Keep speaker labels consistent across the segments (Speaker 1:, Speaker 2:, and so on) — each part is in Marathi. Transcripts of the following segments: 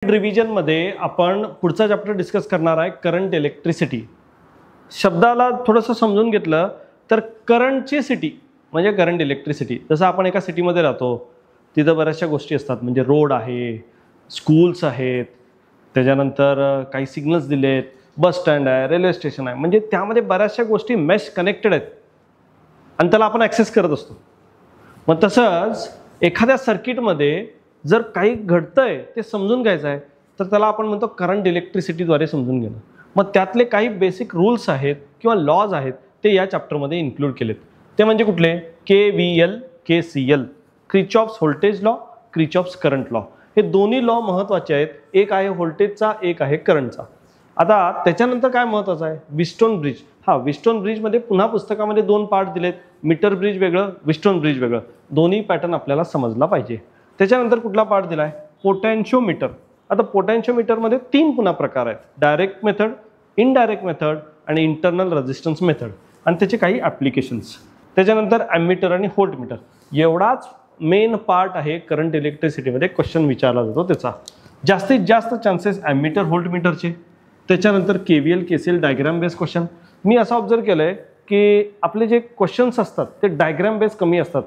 Speaker 1: रिव्हिजन मध्ये आपण पुढचा चॅप्टर डिस्कस करणार आहे करंट इलेक्ट्रिसिटी. शब्दाला थोडंसं समजून घेतलं तर करंटची सिटी म्हणजे करंट इलेक्ट्रिसिटी. जसं आपण एका सिटीमध्ये राहतो, तिथं बऱ्याचशा गोष्टी असतात, म्हणजे रोड आहे, स्कूल्स आहेत, त्याच्यानंतर काही सिग्नल्स दिलेत, बस स्टँड आहे, रेल्वे स्टेशन आहे, म्हणजे त्यामध्ये बऱ्याचशा गोष्टी मेश कनेक्टेड आहेत आणि त्याला आपण ॲक्सेस करत असतो. मग तसंच एखाद्या सर्किटमध्ये जर काही घडतंय ते समजून घ्यायचं आहे तर त्याला आपण म्हणतो करंट इलेक्ट्रिसिटीद्वारे समजून घेणं. मग त्यातले काही बेसिक रूल्स आहेत किंवा लॉज आहेत ते या चॅप्टरमध्ये इन्क्लूड केलेत. ते म्हणजे कुठले? KVL, KCL, Kirchhoff's voltage law, Kirchhoff's current law. हे दोन्ही लॉ महत्त्वाचे आहेत. एक आहे व्होल्टेजचा, एक आहे करंटचा. आता त्याच्यानंतर काय महत्त्वाचं आहे? Wheatstone bridge. विस्टोन ब्रिजमध्ये पुन्हा पुस्तकामध्ये दोन पार्ट दिलेत, मीटर ब्रिज वेगळं, विस्टोन ब्रिज वेगळं. दोन्ही पॅटर्न आपल्याला समजला पाहिजे. त्याच्यानंतर कुठला पार्ट दिलाय? पोटॅन्शिओमीटर. आता पोटॅन्शिओमीटरमध्ये तीन पुन्हा प्रकार आहेत: डायरेक्ट मेथड, इनडायरेक्ट मेथड आणि इंटरनल रेझिस्टन्स मेथड, आणि त्याचे काही ॲप्लिकेशन्स. त्याच्यानंतर ॲमीटर आणि व्होल्टमीटर. एवढाच मेन पार्ट आहे करंट इलेक्ट्रिसिटीमध्ये. क्वेश्चन विचारला जातो त्याचा. जास्तीत जास्त चान्सेस ॲमीटर व्होल्टमीटरचे. त्याच्यानंतर KVL KCL diagram base question. मी असं ऑब्झर्व केलं आहे की आपले जे क्वेश्चन्स असतात ते डायग्राम बेस कमी असतात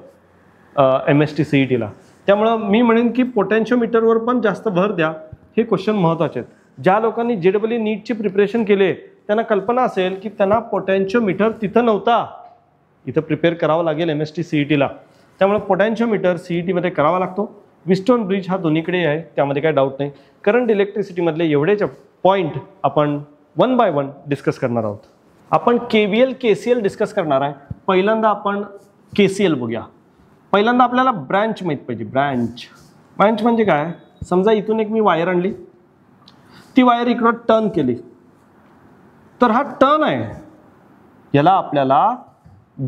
Speaker 1: MST CETला. त्यामुळं मी म्हणेन की पोटॅन्शिओमीटरवर पण जास्त भर द्या. हे क्वेश्चन महत्त्वाचे आहेत. ज्या लोकांनी JEE नीटची प्रिपरेशन केले त्यांना कल्पना असेल की त्यांना पोटॅन्शिओमीटर तिथं नव्हता, इथं प्रिपेअर करावं लागेल MST CETला. त्यामुळे पोटॅन्शिओमीटर CETमध्ये करावा लागतो. विस्टोन ब्रिज हा दोन्हीकडे आहे, त्यामध्ये काय डाऊट नाही. करंट इलेक्ट्रिसिटीमधले एवढेच पॉईंट आपण वन बाय वन डिस्कस करणार आहोत. आपण KVL KCL डिस्कस करणार आहे. पहिल्यांदा आपण KCL बघूया. पहिल्यांदा आपल्याला ब्रँच माहीत पाहिजे. ब्रँच म्हणजे काय? समजा इथून एक मी वायर आणली, ती वायर इकडं टर्न केली, तर हा टर्न आहे, याला आपल्याला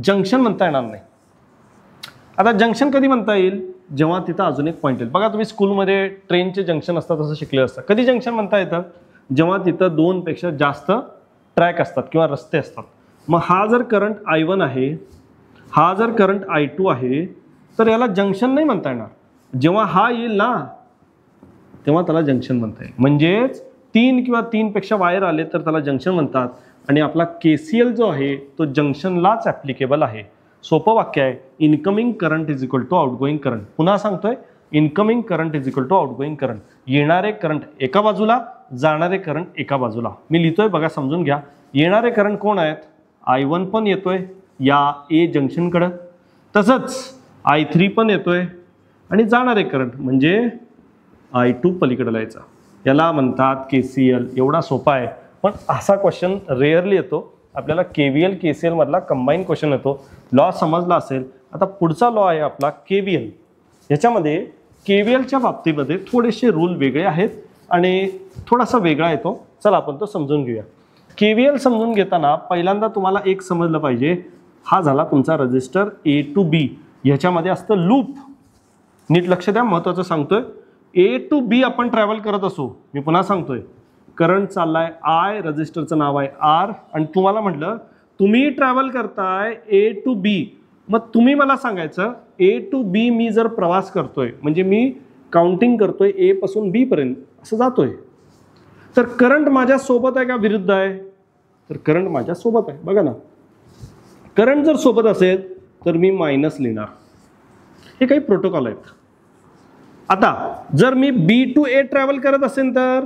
Speaker 1: जंक्शन म्हणता येणार नाही. आता जंक्शन कधी म्हणता येईल? जेव्हा तिथं अजून एक पॉईंट येईल. बघा, तुम्ही स्कूलमध्ये ट्रेनचे जंक्शन असतात असं शिकले असतात. कधी जंक्शन म्हणता येतं? जेव्हा तिथं दोनपेक्षा जास्त ट्रॅक असतात किंवा रस्ते असतात. मग हा जर करंट I1 आहे, हा जर करंट I2 आहे, तर याला जंक्शन नाही म्हणता येणार. जेव्हा हा येईल ना तेव्हा त्याला जंक्शन म्हणता येईल. म्हणजेच तीन किंवा तीनपेक्षा वायर आले तर त्याला जंक्शन म्हणतात. आणि आपला KCL जो आहे तो जंक्शनलाच ॲप्लिकेबल आहे. सोपं वाक्य आहे, incoming current is equal to outgoing current. पुन्हा सांगतोय, incoming current is equal to outgoing current. येणारे करंट एका बाजूला, जाणारे करंट एका बाजूला. मी लिहितोय, बघा समजून घ्या. येणारे करंट कोण आहेत? I1 पण येतोय या A जंक्शनकडं, तसंच I3 पण येतोय, आणि जाणारे करंट म्हणजे I2 पलीकडे यायचा. याला म्हणतात KCL. एवढा सोपा आहे, पण असा क्वेश्चन रेअरली येतो. आपल्याला KVL KCL मधला कंबाईन क्वेश्चन येतो. लॉ समजला असेल. आता पुढचा लॉ आहे आपला KVL. याच्यामध्ये KVLच्या बाबतीमध्ये थोडेसे रूल वेगळे आहेत आणि थोडासा वेगळा येतो. चला आपण तो समजून घेऊया. KVL समजून घेताना पहिल्यांदा तुम्हाला एक समजलं पाहिजे. हा झाला तुमचा रजिस्टर A to B. ह्याच्यामध्ये असतं लूप. नीट लक्ष द्या, महत्त्वाचं सांगतोय. A to B आपण ट्रॅव्हल करत असो. मी पुन्हा सांगतोय, करंट चाललाय I, रजिस्टरचं नाव आहे R, आणि तुम्हाला म्हटलं तुम्ही ट्रॅव्हल करताय A to B. मग तुम्ही मला सांगायचं A to B मी जर प्रवास करतोय म्हणजे मी काउंटिंग करतोय A पासून B पर्यंत असं जातोय, तर करंट माझ्या सोबत आहे का विरुद्ध आहे? तर करंट माझ्या सोबत आहे. बघा ना, करंट जर सोबत असेल तर मी मायनस लिहिणार. हे काही प्रोटोकॉल आहेत. आता जर मी B to A ट्रॅव्हल करत असेल तर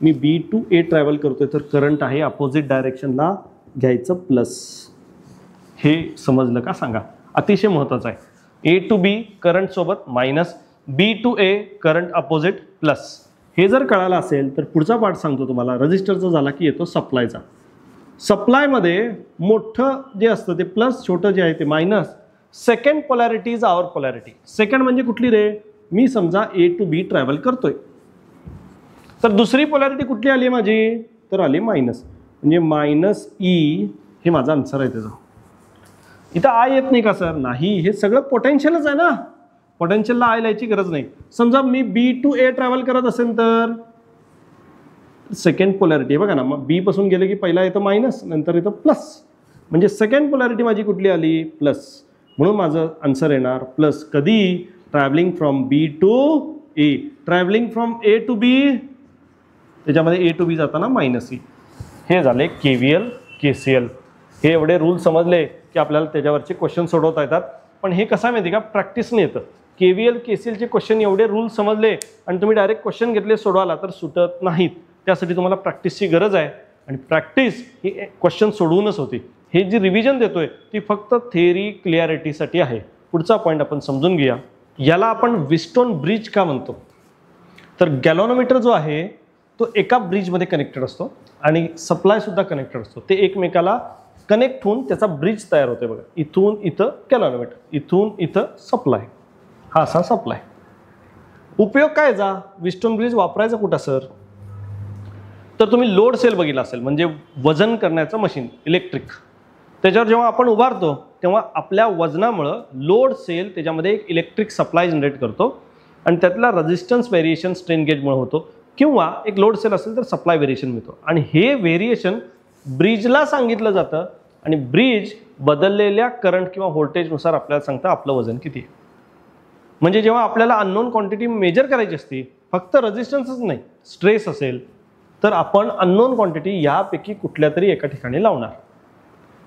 Speaker 1: मी B to A ट्रॅव्हल करतोय, तर करंट आहे अपोजिट डायरेक्शनला घ्यायचं प्लस. हे समजलं का सांगा? अतिशय महत्त्वाचं आहे. A to B करंट सोबत minus, B to A current opposite plus. हे जर कळालं असेल तर पुढचा पार्ट सांगतो तुम्हाला. रजिस्टरचा झाला की येतो सप्लायचा. सप्लायमध्ये मोठं जे असतं ते प्लस, छोटं जे आहे ते minus. Second polarity is our polarity. Second म्हणजे कुठली रे? मी समजा A to B ट्रॅव्हल करतोय, तर दुसरी पोलॅरिटी कुठली आली माझी? तर आली मायनस. म्हणजे मायनस E हे माझा आन्सर आहे त्याचा. इथं I येत नाही का सर? नाही, हे सगळं पोटेन्शियलच आहे ना. पोटेन्शियलला I लिहायची गरज नाही. समजा मी B to A ट्रॅव्हल करत असेल तर सेकंड पोलॅरिटी बघा ना, मग B पासून गेले की पहिला येतं मायनस, नंतर येतं प्लस. म्हणजे सेकंड पोलॅरिटी माझी कुठली आली? प्लस. म्हणून माझं आन्सर येणार प्लस. कधी? Travelling from B to A. Travelling from A to B, त्याच्यामध्ये ए टू बी जाताना -E. हे झाले KVL KCL. हे एवढे रूल समजले की आपल्याला त्याच्यावरचे क्वेश्चन सोडवता येतात. पण हे कसं माहिती का, प्रॅक्टिसने येतं. KVL KCLचे क्वेश्चन एवढे रूल समजले आणि तुम्ही डायरेक्ट क्वेश्चन घेतले सोडवाला तर सुटत नाहीत. त्यासाठी तुम्हाला प्रॅक्टिसची गरज आहे आणि प्रॅक्टिस ही क्वेश्चन सोडवूनच होती. हे जी रिव्हिजन देतोय ती फक्त थेअरी क्लिअरिटीसाठी आहे. पुढचा पॉईंट आपण समजून घेऊया. याला आपण विस्टोन ब्रिज का म्हणतो, तर गॅलॉनोमीटर जो आहे तो एका ब्रिजमध्ये कनेक्टेड असतो आणि सप्लायसुद्धा कनेक्टेड असतो. ते एकमेकाला कनेक्ट होऊन त्याचा ब्रिज तयार होते बघा. इथून इथं गॅलॉनोमीटर, इथून इथं सप्लाय, हा असा सप्लाय. उपयोग काय जा, विस्टोन ब्रिज वापरायचा कुठं सर, तर तुम्ही लोड सेल बघितला असेल, म्हणजे वजन करण्याचं मशीन इलेक्ट्रिक. त्याच्यावर जेव्हा आपण उभारतो तेव्हा आपल्या वजनामुळं लोड सेल त्याच्यामध्ये एक इलेक्ट्रिक सप्लाय जनरेट करतो आणि त्यातला रेजिस्टन्स व्हेरिएशन स्ट्रेन गेजमुळे होतो, किंवा एक लोड सेल असेल तर सप्लाय व्हेरिएशन मिळतो. आणि हे व्हेरिएशन ब्रिजला सांगितलं जातं आणि ब्रिज बदललेल्या करंट किंवा व्होल्टेजनुसार आपल्याला सांगतं आपलं वजन किती आहे. म्हणजे जेव्हा आपल्याला अननोन क्वांटिटी मेजर करायची असते, फक्त रेजिस्टन्सच नाही, स्ट्रेस असेल, तर आपण अननोन क्वांटिटी यापैकी कुठल्या तरी एका ठिकाणी लावणार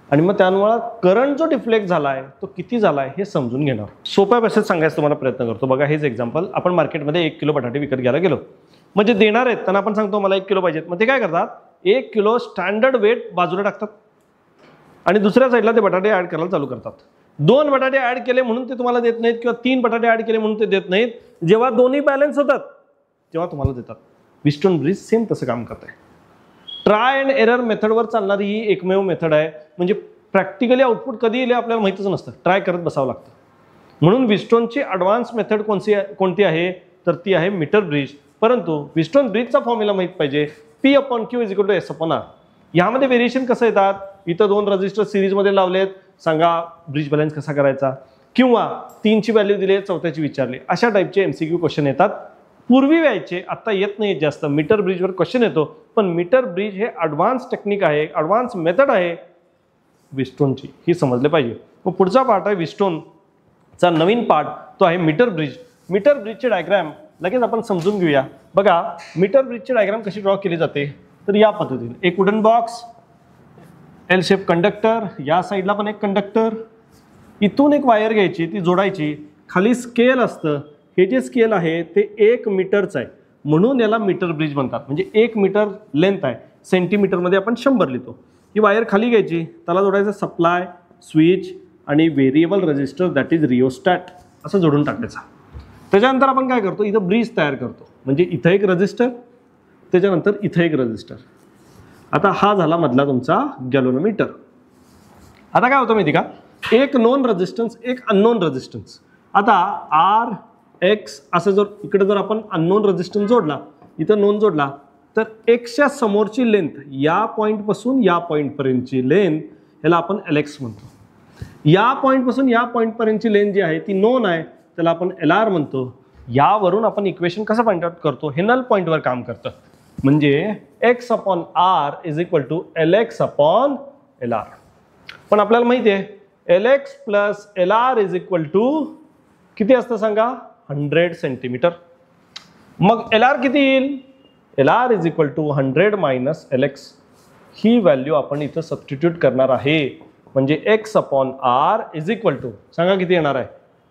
Speaker 1: आणि मग त्यामुळे करंट जो डिफ्लेक्ट झाला आहे तो किती झाला आहे हे समजून घेणार. सोप्या भाषेत सांगायचं तुम्हाला प्रयत्न करतो. बघा हेच एक्झाम्पल. आपण मार्केटमध्ये 1 किलो बटाटे विकत घ्यायला गेलो, म्हणजे देणार आहेत त्यांना आपण सांगतो मला 1 किलो पाहिजेत. मग ते काय करतात, 1 किलो स्टँडर्ड वेट बाजूला टाकतात आणि दुसऱ्या साईडला ते बटाटे ॲड करायला चालू करतात. 2 बटाटे ॲड केले म्हणून ते तुम्हाला देत नाहीत किंवा 3 बटाटे ॲड केले म्हणून ते देत नाहीत. जेव्हा दोन्ही बॅलन्स होतात तेव्हा तुम्हाला देतात. विस्टोन ब्रिज सेम तसं काम करत आहे. ट्राय अँड एरर मेथडवर चालणारी ही एकमेव मेथड आहे. म्हणजे प्रॅक्टिकली आउटपुट कधी येईल आपल्याला माहितीच नसतं, ट्राय करत बसावं लागतं. म्हणून विस्टोनची ॲडव्हान्स मेथड कोणती आहे तर ती आहे मीटर ब्रिज. परंतु विस्टोन ब्रिजचा फॉर्म्युला माहीत पाहिजे, P/Q = S/R. यामध्ये व्हेरिएशन कसं येतात, इथं 2 रजिस्टर सिरीजमध्ये लावलेत, सांगा ब्रिज बॅलन्स कसा करायचा, किंवा 3ची व्हॅल्यू दिली, 4थ्याची विचारली, अशा टाईपचे MCQ क्वेश्चन येतात. पूर्वी व्हायचे, आता येत नाही जास्त. मीटर ब्रिजवर क्वेश्चन येतो, पण मीटर ब्रिज हे ॲडव्हान्स टेक्निक आहे, ॲडव्हान्स मेथड आहे विस्टोनची, ही समजले पाहिजे. मग पुढचा पार्ट आहे विस्टोनचा नवीन पार्ट, तो आहे मीटर ब्रिज. मीटर ब्रिजचे डायग्राम लगेच आपण समजून घेऊया. बघा मीटर ब्रिजची डायग्राम कशी ड्रॉ केली जाते, तर या पद्धतीने एक wooden box, L shape conductor, या साईडला पण एक कंडक्टर, इथून एक वायर घ्यायची, ती जोडायची, खाली स्केल असतं. हे जे स्केल आहे ते 1 मीटरचं आहे म्हणून याला मीटर ब्रिज म्हणतात. म्हणजे 1 मीटर लेंथ आहे, सेंटीमीटरमध्ये आपण 100 लिहितो. ही वायर खाली घ्यायची, त्याला जोडायचं सप्लाय, स्विच आणि variable register that is rheostat, असं जोडून टाकायचं. त्याच्यानंतर आपण काय करतो, इथं ब्रिज तयार करतो. म्हणजे इथं एक रजिस्टर, त्याच्यानंतर इथं एक रजिस्टर. आता हा झाला मधला तुमचा गॅलव्हॅनोमीटर. आता काय होतं माहिती का, एक नोन रेजिस्टन्स, एक अननोन रेजिस्टन्स. आता आर एक्स असं जर इकडे जर आपण अननोन रेजिस्टन्स जोडला, इथं नोन जोडला, तर एक्सच्या समोरची लेंथ, या पॉईंटपासून या पॉईंटपर्यंतची लेंथ, याला आपण LX म्हणतो. या पॉईंटपासून या पॉईंटपर्यंतची लेंथ जी आहे ती नोन आहे, त्याला आपण LR म्हणतो. यावरून आपण इक्वेशन कसं फाइंड आउट करतो, हे नल पॉईंटवर काम करतं. म्हणजे x/r = LX/LR. पण आपल्याला माहिती आहे LX + LR = किती असतं सांगा, 100 सेंटीमीटर. मग LR किती येईल, LR = 100 - LX. ही व्हॅल्यू आपण इथं सबस्टिट्यूट करणार आहे. म्हणजे x/r = सांगा किती येणार आहे,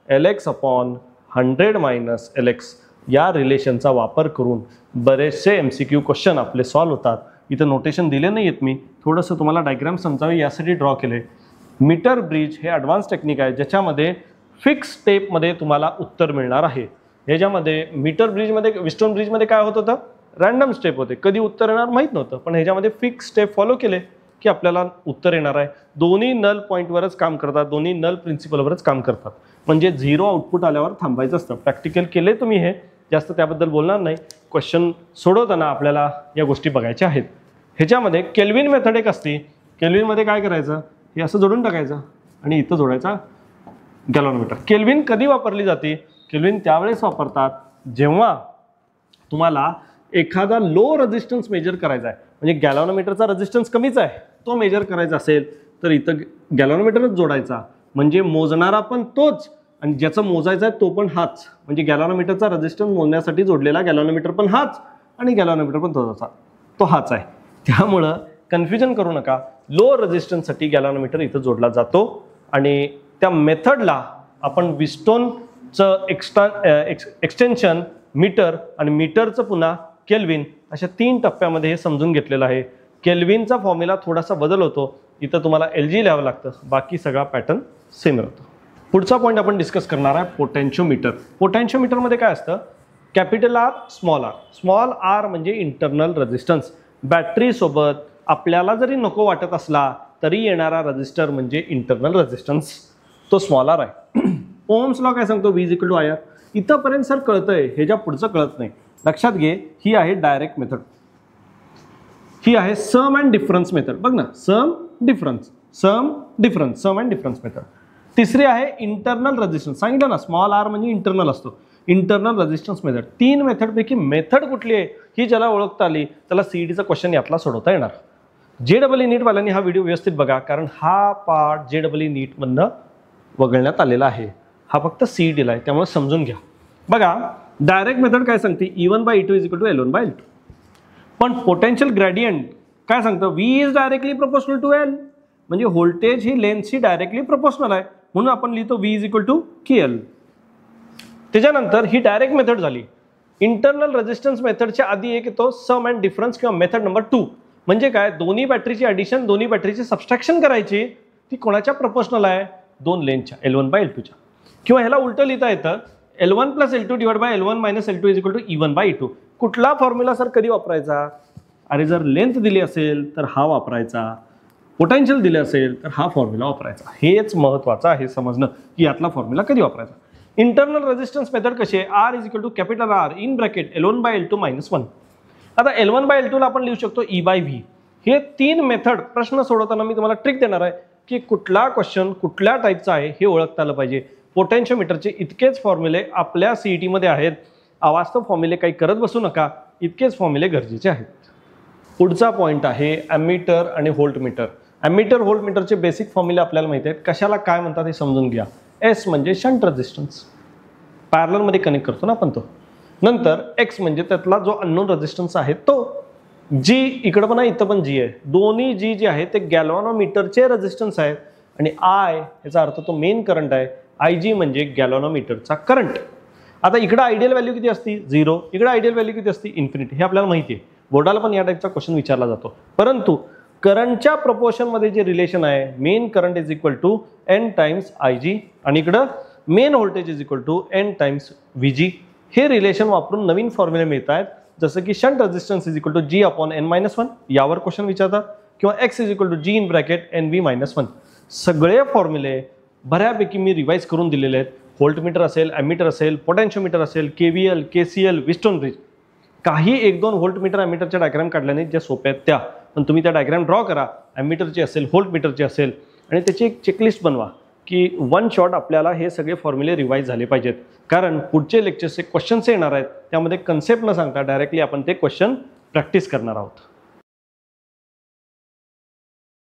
Speaker 1: LX/100 - LX. या रिलेशनचा वापर करून बरेचसे MCQ क्वेश्चन आपले सॉल्व्ह होतात. इथं नोटेशन दिले नाही आहेत मी, थोडंसं तुम्हाला डायग्राम समजावे यासाठी ड्रॉ केले. मीटर ब्रिज हे ॲडव्हान्स टेक्निक आहे ज्याच्यामध्ये फिक्स स्टेपमध्ये तुम्हाला उत्तर मिळणार आहे. ह्याच्यामध्ये मीटर ब्रिजमध्ये, विस्टोन ब्रिजमध्ये काय होत होतं, रँडम स्टेप होते, कधी उत्तर येणार माहीत नव्हतं. पण ह्याच्यामध्ये फिक्स स्टेप फॉलो केले की आपल्याला उत्तर येणार आहे. दोन्ही नल पॉईंटवरच काम करतात, दोन्ही नल प्रिन्सिपलवरच काम करतात. म्हणजे 0 आउटपुट आल्यावर थांबायचं असतं. प्रॅक्टिकल केले तुम्ही, हे जास्त त्याबद्दल बोलणार नाही. क्वेश्चन सोडवताना आपल्याला या गोष्टी बघायच्या आहेत. ह्याच्यामध्ये केल्विन मेथड एक असते. केल्विनमध्ये काय करायचं, हे असं जोडून टाकायचं आणि इथं जोडायचा गॅलव्हॅनोमीटर. केल्विन कधी वापरली जाते, केल्विन त्यावेळेस वापरतात जेव्हा तुम्हाला एखादा लो रेजिस्टन्स मेजर करायचा आहे. म्हणजे गॅलव्हॅनोमीटरचा रेजिस्टन्स कमीच आहे, तो मेजर करायचा असेल तर इथं गॅलव्हॅनोमीटरच जोडायचा. म्हणजे मोजणारा पण तोच आणि ज्याचं मोजायचा आहे तो पण हाच, म्हणजे गॅलॉनोमीटरचा रेझिस्टन्स मोजण्यासाठी जोडलेला गॅलॉनोमीटर पण हाच आणि गॅलॉनोमीटर पण तो हाच आहे. त्यामुळं कन्फ्युजन करू नका. लो रेझिस्टन्ससाठी गॅलॉनोमीटर इथं जोडला जातो आणि त्या मेथडला आपण विस्टोनचं एक्सटेन्शन मीटर आणि मीटरचं पुन्हा केल्विन अशा 3 टप्प्यामध्ये हे समजून घेतलेलं आहे. केल्विनचा फॉर्म्युला थोडासा बदल होतो, इथं तुम्हाला LG लिहावं लागतं, बाकी सगळा पॅटर्न सेम राहतो. पुढचा पॉईंट आपण डिस्कस करणार आहे पोटेन्शियोमीटर. पोटेन्शियोमीटरमध्ये काय असतं, capital R small r. Small r म्हणजे इंटरनल रेझिस्टन्स. बॅटरीसोबत आपल्याला जरी नको वाटत असला तरी येणारा रेझिस्टर म्हणजे इंटरनल रेझिस्टन्स, तो स्मॉल r आहे. ओम्स लॉ काय सांगतो, V = IR. इथंपर्यंत सर कळतंय, हे ज्या पुढचं कळत नाही. लक्षात घे, ही आहे डायरेक्ट मेथड, ही आहे सम अँड डिफरन्स मेथड. बघ ना, sum difference, sum difference, sum and difference method. तिसरी आहे इंटरनल रेझिस्टन्स. सांगितलं ना, स्मॉल r म्हणजे इंटरनल असतो, इंटरनल रेझिस्टन्स मेथड. 3 मेथडपैकी मेथड कुठली आहे ही ज्याला ओळखता आली त्याला CETचा क्वेश्चन यातला सोडवता येणार. JEE नीटवाल्यांनी हा व्हिडिओ व्यवस्थित बघा, कारण हा पार्ट JEE नीटमधनं वगळण्यात आलेला आहे. हा फक्त CETला आहे, त्यामुळे समजून घ्या. बघा, डायरेक्ट मेथड काय सांगते, E1/E2 = L1/L2. पण पोटेन्शियल ग्रेडियंट काय सांगतं, V is directly proportional to L, म्हणजे व्होल्टेज ही लेन्थशी डायरेक्टली प्रोपोर्शनल आहे, म्हणून आपण लिहितो V = KL. त्याच्यानंतर ही डायरेक्ट मेथड झाली. इंटरनल रेझिस्टन्स मेथडच्या आधी एक येतो सम अँड डिफरन्स किंवा मेथड नंबर 2. म्हणजे काय, दोन्ही बॅटरीची ॲडिशन, दोन्ही बॅटरीची सबस्ट्रॅक्शन करायची. ती कोणाच्या प्रोपोर्शनल आहे, 2 लेनच्या, L1/L2च्या. किंवा ह्याला उलटं लिहिता येतं, L1 + L2 / L1 - L2 = E1/E2. कुठला फॉर्म्युला सर कधी वापरायचा, अरे जर लेंथ दिली असेल तर हा वापरायचा, पोटेन्शियल दिले असेल तर हा फॉर्म्युला वापरायचा. हेच महत्त्वाचं आहे समजणं, की यातला फॉर्म्युला कधी वापरायचा. इंटरनल रेझिस्टन्स मेथड कशी आहे, R = R in bracket L1/L2 - 1. आता L1/L2 ला आपण लिहू शकतो E/V. हे 3 मेथड प्रश्न सोडवताना मी तुम्हाला ट्रिक देणार आहे की कुठला क्वेश्चन कुठल्या टाईपचा आहे हे ओळखता आलं पाहिजे. पोटेन्शियोमीटरचे इतकेच फॉर्म्युले आपल्या CETमध्ये आहेत. अवास्तव फॉर्म्युले काही करत बसू नका, इतकेच फॉर्म्युले गरजेचे आहेत. पुढचा पॉईंट आहे ॲमीटर आणि व्होल्टमीटर. ॲमीटर व्होल्टमीटरचे बेसिक फॉर्म्युले आपल्याला माहिती आहेत. कशाला काय म्हणतात हे समजून घ्या. S म्हणजे शंट रेझिस्टन्स, पॅरललमध्ये कनेक्ट करतो ना आपण तो. नंतर X म्हणजे त्यातला जो अननोन रेझिस्टन्स आहे तो. G इकडं पण आहे, इथं पण G आहे. दोन्ही G जे आहे ते गॅलॉनोमीटरचे रेझिस्टन्स आहेत. आणि I याचा अर्थ तो मेन करंट आहे. IG म्हणजे गॅलॉनोमीटरचा करंट. आता इकडं आयडियल व्हॅल्यू किती असती, 0. इकडं आयडियल व्हॅल्यू किती असती, इन्फिनिटी. हे आपल्याला माहिती आहे, बोर्डाला पण या टाईपचा क्वेश्चन विचारला जातो. परंतु करंटच्या प्रपोर्शनमध्ये जे रिलेशन आहे, main current = N times IG आणि इकडं main voltage = N times VG. हे रिलेशन वापरून नवीन फॉर्म्युले मिळत आहेत, जसं की शंट रेझिस्टन्स = G/N-1. यावर क्वेश्चन विचारतात. किंवा X = G in bracket NV-1. सगळे फॉर्म्युले बऱ्यापैकी मी रिवाइज करून दिलेले आहेत. व्होल्टमीटर असेल, ॲमीटर असेल, पोटेन्शियोमीटर असेल, KVL, KCL, विस्टोन ब्रिज. काही 1-2 व्होल्टमीटर ॲमीटरच्या डायग्राम काढल्या नाहीत ज्या सोप्या आहेत त्या, पण तुम्ही त्या डायग्राम ड्रॉ करा, ॲमीटरची असेल, व्होल्टमीटरची असेल, आणि त्याची एक चेकलिस्ट बनवा की 1 शॉट आपल्याला हे सगळे फॉर्म्युले रिवाइज झाले पाहिजेत. कारण पुढचे लेक्चर्सचे क्वेश्चन्स येणार आहेत, त्यामध्ये कन्सेप्ट न सांगता डायरेक्टली आपण ते क्वेश्चन प्रॅक्टिस करणार आहोत.